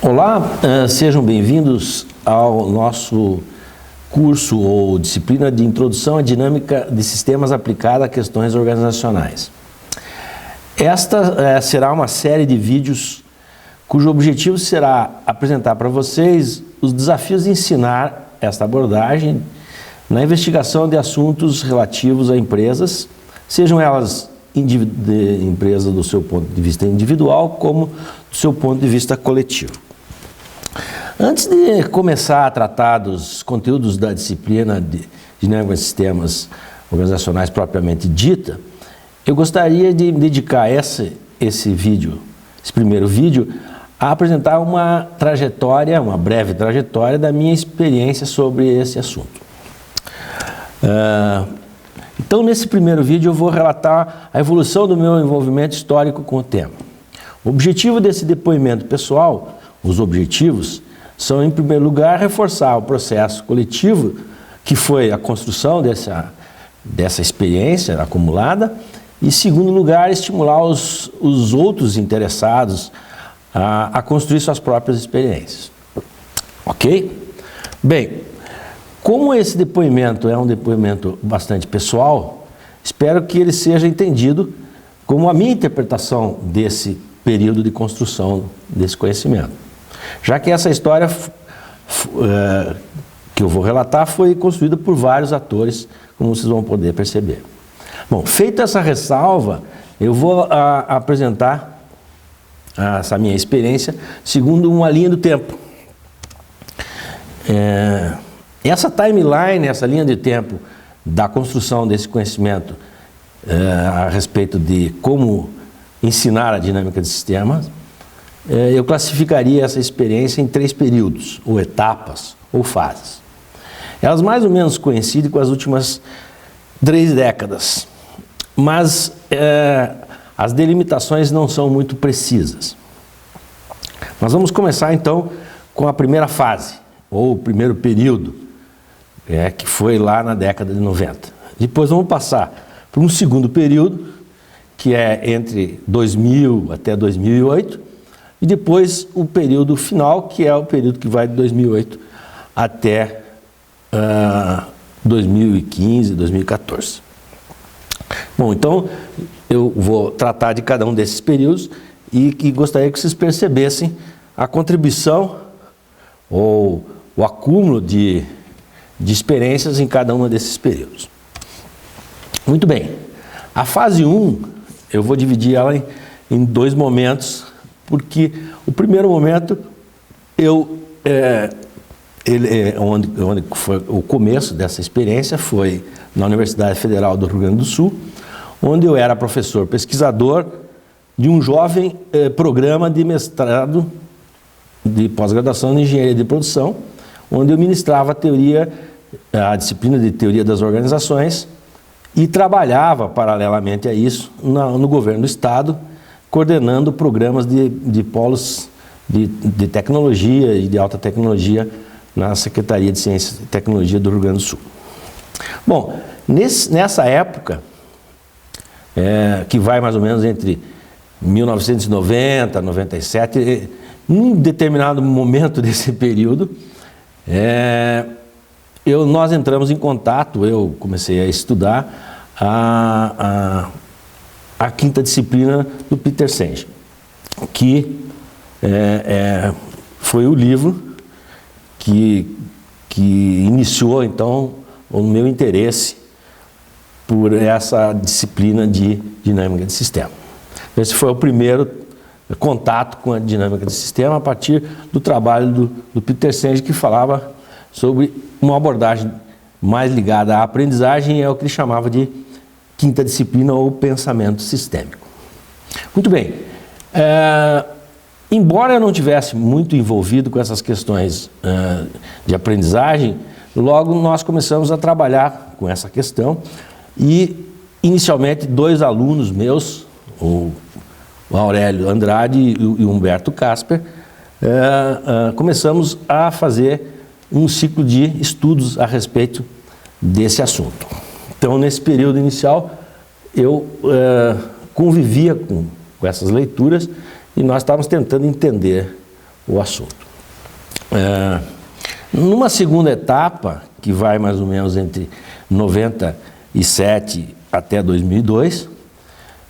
Olá, sejam bem-vindos ao nosso curso ou disciplina de Introdução à Dinâmica de Sistemas aplicada a questões organizacionais. Esta será uma série de vídeos cujo objetivo será apresentar para vocês os desafios de ensinar esta abordagem na investigação de assuntos relativos a empresas, sejam elas empresas do seu ponto de vista individual como do seu ponto de vista coletivo. Antes de começar a tratar dos conteúdos da disciplina de Dinâmica de Sistemas Organizacionais propriamente dita, eu gostaria de dedicar esse primeiro vídeo, a apresentar uma breve trajetória da minha experiência sobre esse assunto. Então, nesse primeiro vídeo, eu vou relatar a evolução do meu envolvimento histórico com o tema. O objetivo desse depoimento pessoal, os objetivos, são, em primeiro lugar, reforçar o processo coletivo, que foi a construção dessa experiência acumulada, e, em segundo lugar, estimular os outros interessados a construir suas próprias experiências. Ok? Bem, como esse depoimento é um depoimento bastante pessoal, espero que ele seja entendido como a minha interpretação desse período de construção desse conhecimento. Já que essa história que eu vou relatar foi construída por vários atores, como vocês vão poder perceber. Bom, feita essa ressalva, eu vou apresentar essa minha experiência segundo uma linha do tempo. Essa timeline, essa linha de tempo da construção desse conhecimento a respeito de como ensinar a dinâmica de sistemas, eu classificaria essa experiência em 3 períodos, ou etapas, ou fases. Elas mais ou menos coincidem com as últimas 3 décadas, mas as delimitações não são muito precisas. Nós vamos começar então com a primeira fase, ou o primeiro período, que foi lá na década de 90. Depois vamos passar para um segundo período, que é entre 2000 até 2008, e depois o período final, que é o período que vai de 2008 até 2015, 2014. Bom, então eu vou tratar de cada um desses períodos e gostaria que vocês percebessem a contribuição ou o acúmulo de experiências em cada um desses períodos. Muito bem, a fase 1, eu vou dividir ela em 2 momentos, porque o primeiro momento, onde foi o começo dessa experiência, foi na Universidade Federal do Rio Grande do Sul, onde eu era professor pesquisador de um jovem programa de mestrado de pós-graduação em Engenharia de Produção, onde eu ministrava a disciplina de Teoria das Organizações e trabalhava, paralelamente a isso, no governo do Estado, coordenando programas de polos de tecnologia e de alta tecnologia na Secretaria de Ciência e Tecnologia do Rio Grande do Sul. Bom, nessa época, que vai mais ou menos entre 1990 e 97, num determinado momento desse período, nós entramos em contato, eu comecei a estudar a 5ª disciplina do Peter Senge, que foi o livro que iniciou, então, o meu interesse por essa disciplina de dinâmica de sistema. Esse foi o primeiro contato com a dinâmica de sistema a partir do trabalho do Peter Senge, que falava sobre uma abordagem mais ligada à aprendizagem, é o que ele chamava de 5ª disciplina ou pensamento sistêmico. Muito bem, embora eu não tivesse muito envolvido com essas questões de aprendizagem, logo nós começamos a trabalhar com essa questão e, inicialmente, 2 alunos meus, o Aurélio Andrade e o Humberto Casper, começamos a fazer um ciclo de estudos a respeito desse assunto. Então, nesse período inicial, eu convivia com essas leituras e nós estávamos tentando entender o assunto. Numa segunda etapa, que vai mais ou menos entre 97 até 2002,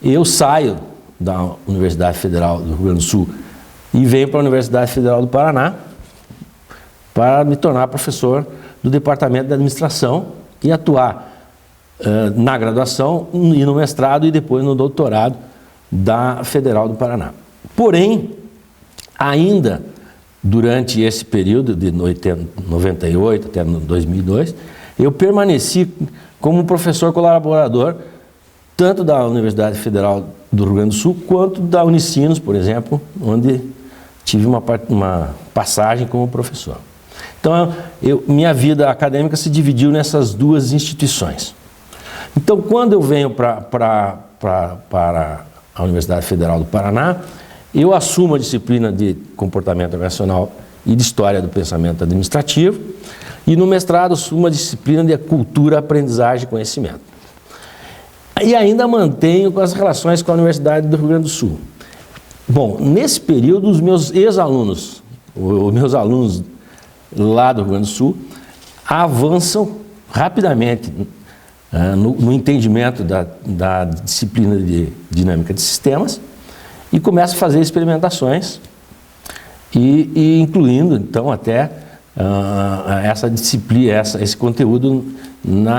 eu saio da Universidade Federal do Rio Grande do Sul e venho para a Universidade Federal do Paraná para me tornar professor do Departamento de Administração e atuar na graduação e no mestrado e depois no doutorado da Federal do Paraná. Porém, ainda durante esse período de 98 até 2002, eu permaneci como professor colaborador tanto da Universidade Federal do Rio Grande do Sul quanto da Unicinos, por exemplo, onde tive uma passagem como professor. Então, minha vida acadêmica se dividiu nessas duas instituições. Então, quando eu venho para a Universidade Federal do Paraná, eu assumo a disciplina de comportamento organizacional e de história do pensamento administrativo, e no mestrado assumo a disciplina de cultura, aprendizagem e conhecimento. E ainda mantenho as relações com a Universidade do Rio Grande do Sul. Bom, nesse período, os meus ex-alunos, os meus alunos lá do Rio Grande do Sul, avançam rapidamente no entendimento da disciplina de dinâmica de sistemas e começam a fazer experimentações e incluindo, então, até essa disciplina, esse conteúdo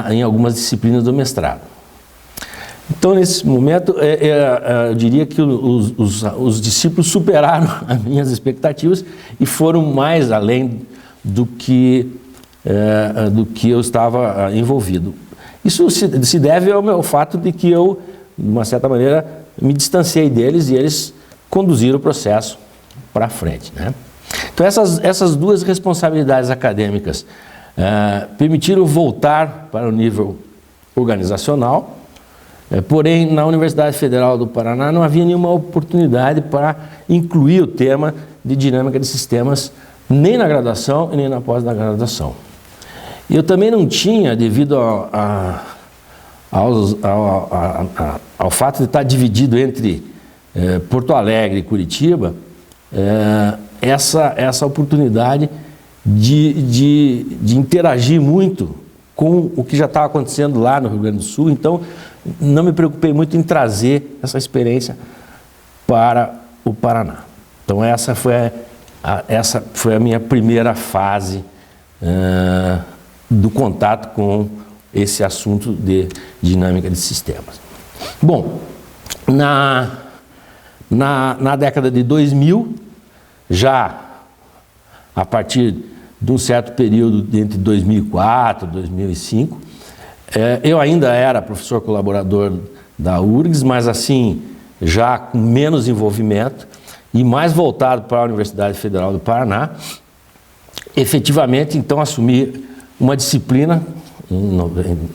em algumas disciplinas do mestrado. Então, nesse momento, eu diria que os discípulos superaram as minhas expectativas e foram mais além do que eu estava envolvido. Isso se deve ao fato de que eu, de uma certa maneira, me distanciei deles e eles conduziram o processo para frente, né? Então, essas duas responsabilidades acadêmicas permitiram voltar para o nível organizacional, porém, na Universidade Federal do Paraná não havia nenhuma oportunidade para incluir o tema de dinâmica de sistemas nem na graduação e nem na pós-graduação. E eu também não tinha, devido ao fato de estar dividido entre Porto Alegre e Curitiba, essa oportunidade de interagir muito com o que já estava acontecendo lá no Rio Grande do Sul. Então, não me preocupei muito em trazer essa experiência para o Paraná. Então, essa foi a minha primeira fase do contato com esse assunto de dinâmica de sistemas. Bom, na década de 2000, já a partir de um certo período entre 2004 e 2005, eu ainda era professor colaborador da URGS, mas assim, já com menos envolvimento e mais voltado para a Universidade Federal do Paraná. Efetivamente, então, assumi uma disciplina em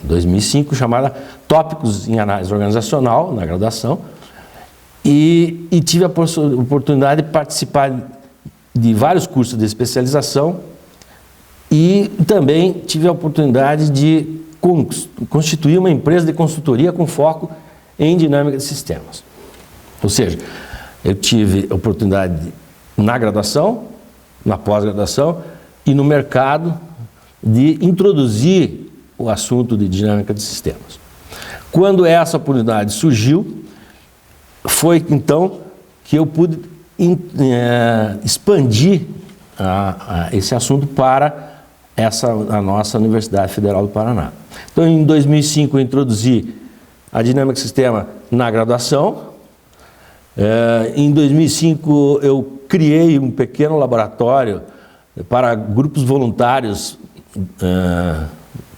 2005 chamada Tópicos em Análise Organizacional, na graduação, e tive a oportunidade de participar de vários cursos de especialização e também tive a oportunidade de constituir uma empresa de consultoria com foco em dinâmica de sistemas. Ou seja, eu tive a oportunidade na graduação, na pós-graduação e no mercado de introduzir o assunto de dinâmica de sistemas. Quando essa oportunidade surgiu, foi então que eu pude expandir esse assunto para a nossa Universidade Federal do Paraná. Então, em 2005, eu introduzi a dinâmica de sistema na graduação. Em 2005, eu criei um pequeno laboratório para grupos voluntários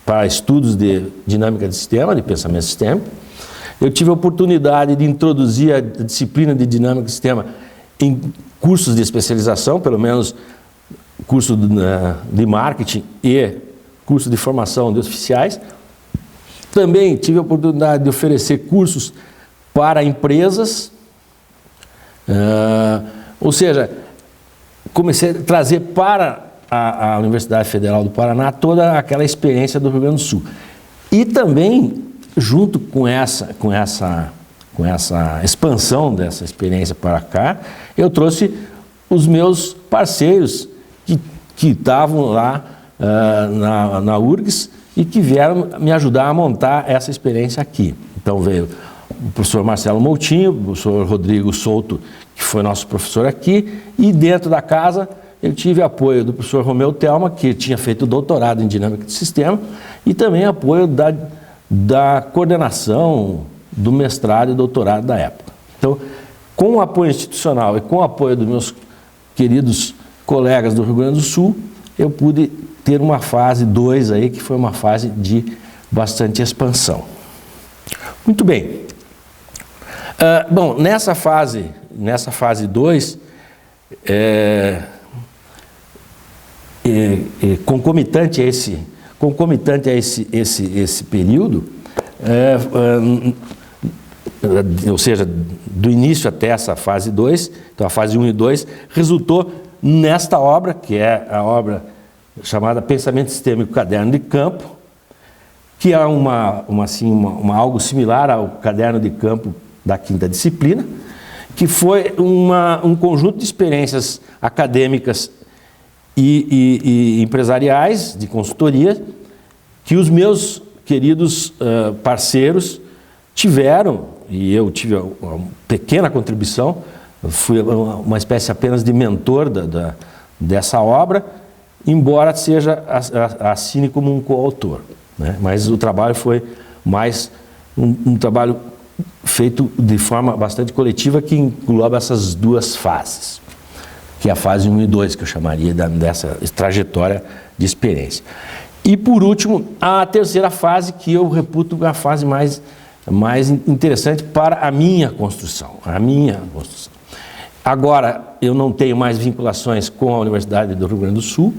para estudos de dinâmica de sistema, de pensamento sistêmico. Eu tive a oportunidade de introduzir a disciplina de dinâmica de sistema em cursos de especialização, pelo menos curso de marketing e curso de formação de oficiais. Também tive a oportunidade de oferecer cursos para empresas, ou seja, comecei a trazer para a Universidade Federal do Paraná toda aquela experiência do Rio Grande do Sul. E também, junto com essa expansão dessa experiência para cá, eu trouxe os meus parceiros que estavam lá na URGS e que vieram me ajudar a montar essa experiência aqui. Então veio o professor Marcelo Moutinho, o professor Rodrigo Souto, que foi nosso professor aqui, e dentro da casa eu tive apoio do professor Romeu Telma, que tinha feito doutorado em dinâmica de sistema, e também apoio da coordenação do mestrado e doutorado da época. Então, com o apoio institucional e com o apoio dos meus queridos colegas do Rio Grande do Sul, eu pude ter uma fase 2 aí, que foi uma fase de bastante expansão. Muito bem. Bom, nessa fase 2, concomitante a esse período, ou seja, do início até essa fase 2, então a fase 1 e 2, resultou nesta obra, que é a obra chamada Pensamento Sistêmico Caderno de Campo, que é algo similar ao caderno de campo da quinta disciplina, que foi um conjunto de experiências acadêmicas e empresariais, de consultoria, que os meus queridos parceiros tiveram, e eu tive uma pequena contribuição, fui uma espécie apenas de mentor dessa obra, embora seja assine como um coautor, né? Mas o trabalho foi mais um trabalho feito de forma bastante coletiva, que engloba essas duas fases, que é a fase 1 e 2, que eu chamaria dessa trajetória de experiência. E, por último, a terceira fase, que eu reputo a fase mais interessante para a minha construção. Agora, eu não tenho mais vinculações com a Universidade do Rio Grande do Sul,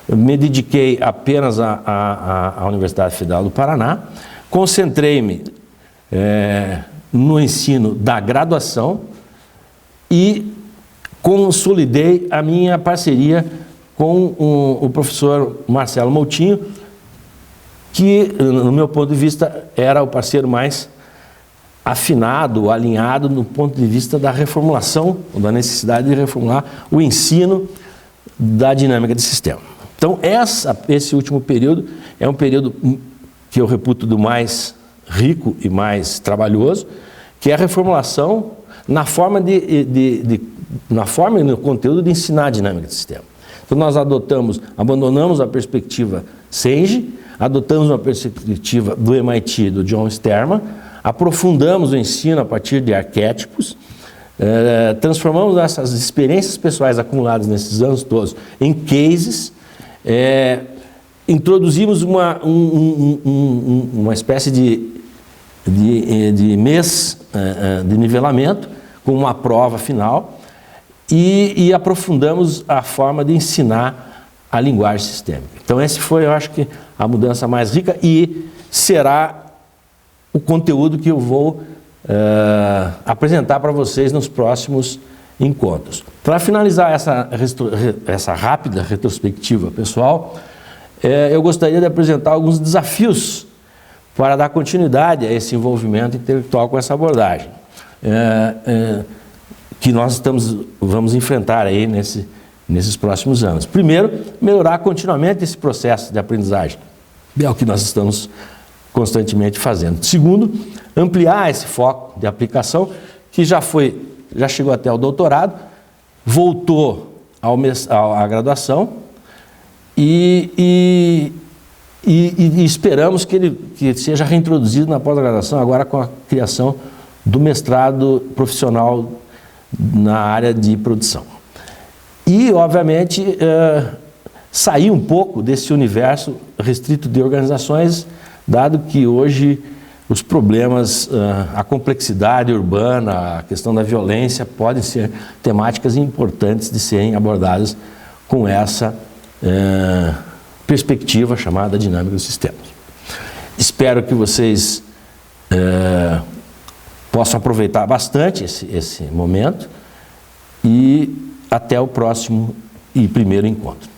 me dediquei apenas à Universidade Federal do Paraná, concentrei-me no ensino da graduação e consolidei a minha parceria com o professor Marcelo Moutinho, que, no meu ponto de vista, era o parceiro mais afinado, alinhado no ponto de vista da reformulação, da necessidade de reformular o ensino da dinâmica de sistema. Então, esse último período é um período que eu reputo do mais rico e mais trabalhoso, que é a reformulação na forma e no conteúdo de ensinar a dinâmica de sistema. Então nós abandonamos a perspectiva Senge, adotamos uma perspectiva do MIT, do John Sterman, aprofundamos o ensino a partir de arquétipos, transformamos essas experiências pessoais acumuladas nesses anos todos em cases, introduzimos uma espécie de mês de nivelamento com uma prova final e aprofundamos a forma de ensinar a linguagem sistêmica. Então esse foi, eu acho que, a mudança mais rica e será o conteúdo que eu vou apresentar para vocês nos próximos encontros. Para finalizar essa rápida retrospectiva pessoal, eu gostaria de apresentar alguns desafios para dar continuidade a esse envolvimento intelectual com essa abordagem, que nós vamos enfrentar aí nesses próximos anos. Primeiro, melhorar continuamente esse processo de aprendizagem, é o que nós estamos constantemente fazendo. Segundo, ampliar esse foco de aplicação, que já chegou até o doutorado, voltou à graduação e esperamos que seja reintroduzido na pós-graduação, agora com a criação do mestrado profissional na área de produção. E, obviamente, sair um pouco desse universo restrito de organizações, dado que hoje os problemas, a complexidade urbana, a questão da violência, podem ser temáticas importantes de serem abordadas com essa perspectiva chamada dinâmica dos sistemas. Espero que vocês possam aproveitar bastante esse momento e até o próximo e primeiro encontro.